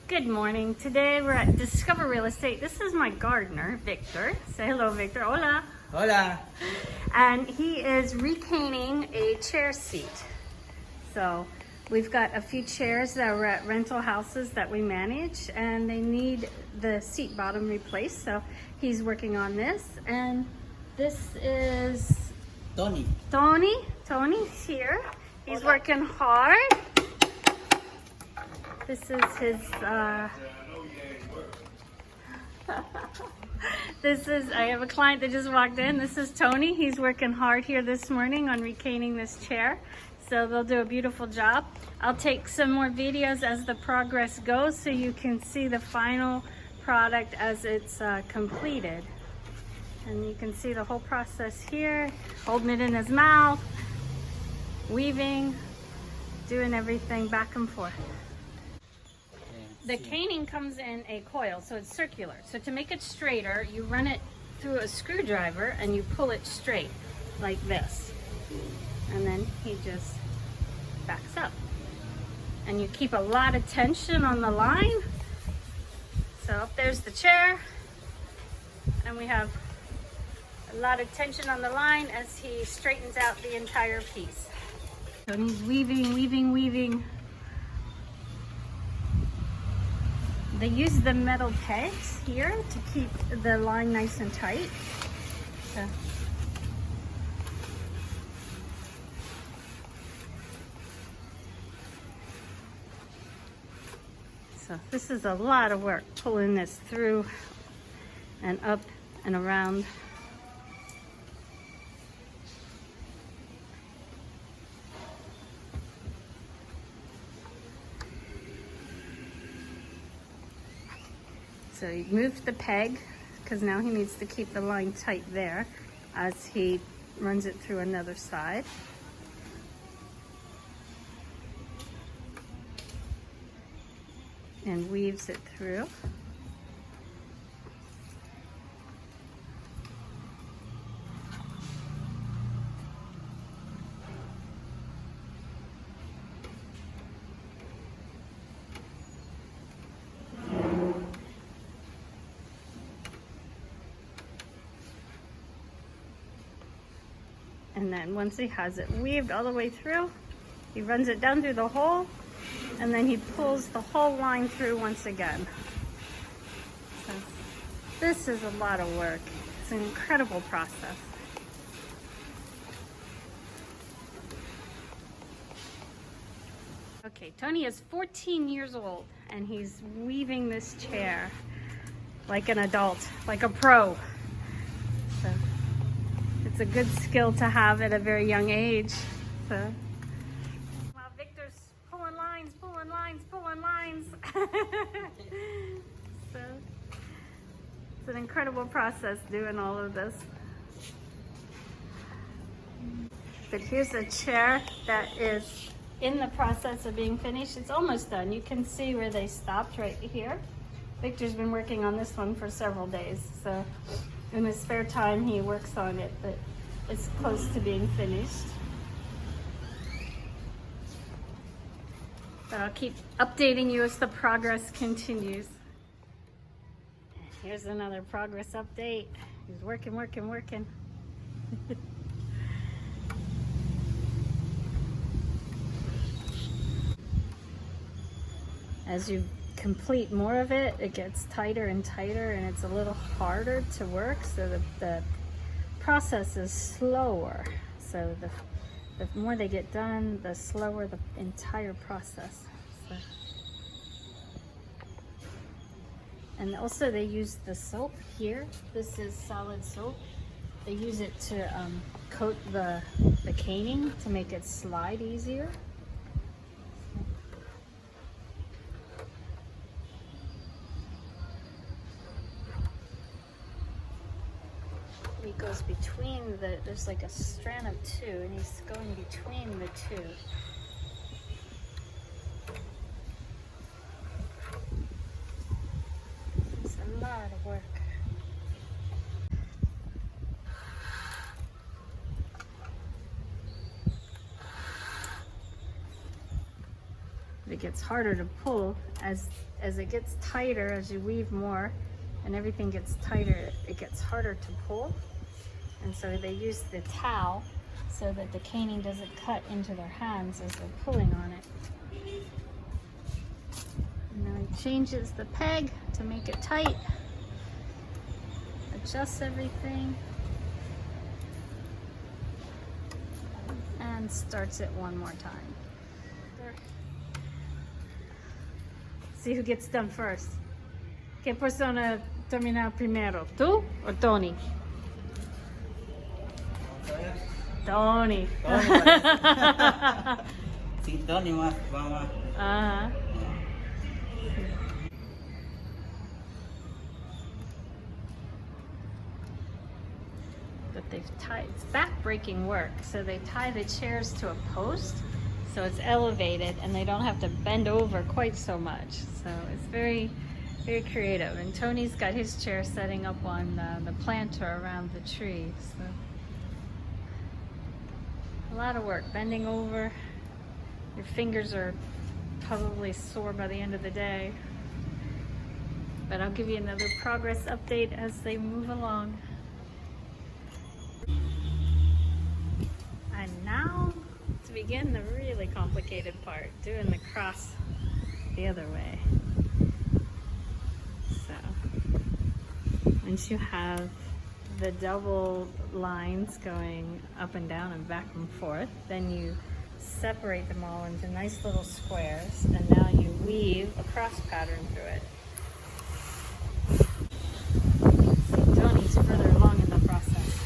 Good morning. Today we're at Discover Real Estate. This is my gardener, Victor. Say hello, Victor. Hola. Hola. And he is recaning a chair seat. So we've got a few chairs that were at rental houses that we manage, and they need the seat bottom replaced. So he's working on this. And this is Tony. Tony's here. He's working hard. This is his, I have a client that just walked in. This is Tony. He's working hard here this morning on recaning this chair. So they'll do a beautiful job. I'll take some more videos as the progress goes so you can see the final product as it's completed. And you can see the whole process here, holding it in his mouth, weaving, doing everything back and forth. The caning comes in a coil, so it's circular. So to make it straighter, you run it through a screwdriver and you pull it straight like this. And then he just backs up. And you keep a lot of tension on the line. So up there's the chair. And we have a lot of tension on the line as he straightens out the entire piece. So he's weaving. They use the metal pegs here to keep the line nice and tight. So this is a lot of work, pulling this through and up and around. So he moved the peg because now he needs to keep the line tight there as he runs it through another side. And weaves it through. And then once he has it weaved all the way through, he runs it down through the hole, and then he pulls the whole line through once again. So this is a lot of work. It's an incredible process. Okay, Tony is 14 years old, and he's weaving this chair like an adult, like a pro. So it's a good skill to have at a very young age. So, wow, Victor's pulling lines. So it's an incredible process doing all of this. But here's a chair that is in the process of being finished. It's almost done. You can see where they stopped right here. Victor's been working on this one for several days. So in his spare time, he works on it, but it's close to being finished. But I'll keep updating you as the progress continues. And here's another progress update. He's working. As you complete more of it, it gets tighter and tighter, and it's a little harder to work, so the process is slower. So the more they get done, the slower the entire process. So. And also they use the soap here. This is solid soap. They use it to coat the caning to make it slide easier. He goes between there's like a strand of two, and he's going between the two. It's a lot of work. gets harder to pull as it gets tighter, as you weave more and everything gets tighter, it gets harder to pull. And so they use the towel so that the caning doesn't cut into their hands as they're pulling on it. And now he changes the peg to make it tight, adjusts everything, and starts it one more time. There. See who gets done first. ¿Qué persona termina primero? ¿Tú o Tony? Tony. Sí, Tony más, vamos. Uh-huh. But they've tied, it's back-breaking work, so they tie the chairs to a post so it's elevated and they don't have to bend over quite so much. So it's very, very creative. And Tony's got his chair setting up on the planter around the tree. So a lot of work, bending over. Your fingers are probably sore by the end of the day. But I'll give you another progress update as they move along. And now to begin the really complicated part, doing the cross the other way. So once you have the double lines going up and down and back and forth, then you separate them all into nice little squares, and now you weave a cross pattern through it. See, Tony's further along in the process.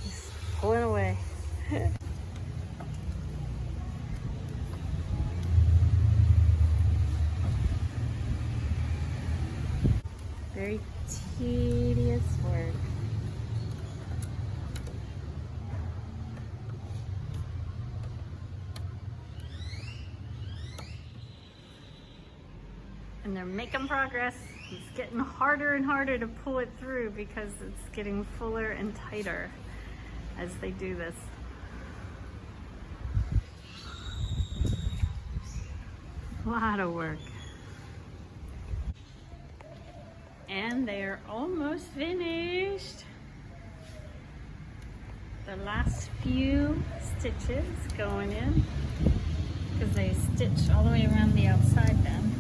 He's pulling away. Very tedious work. And they're making progress. It's getting harder and harder to pull it through because it's getting fuller and tighter as they do this. A lot of work. And they are almost finished. The last few stitches going in because they stitch all the way around the outside then.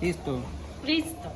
Listo. Listo.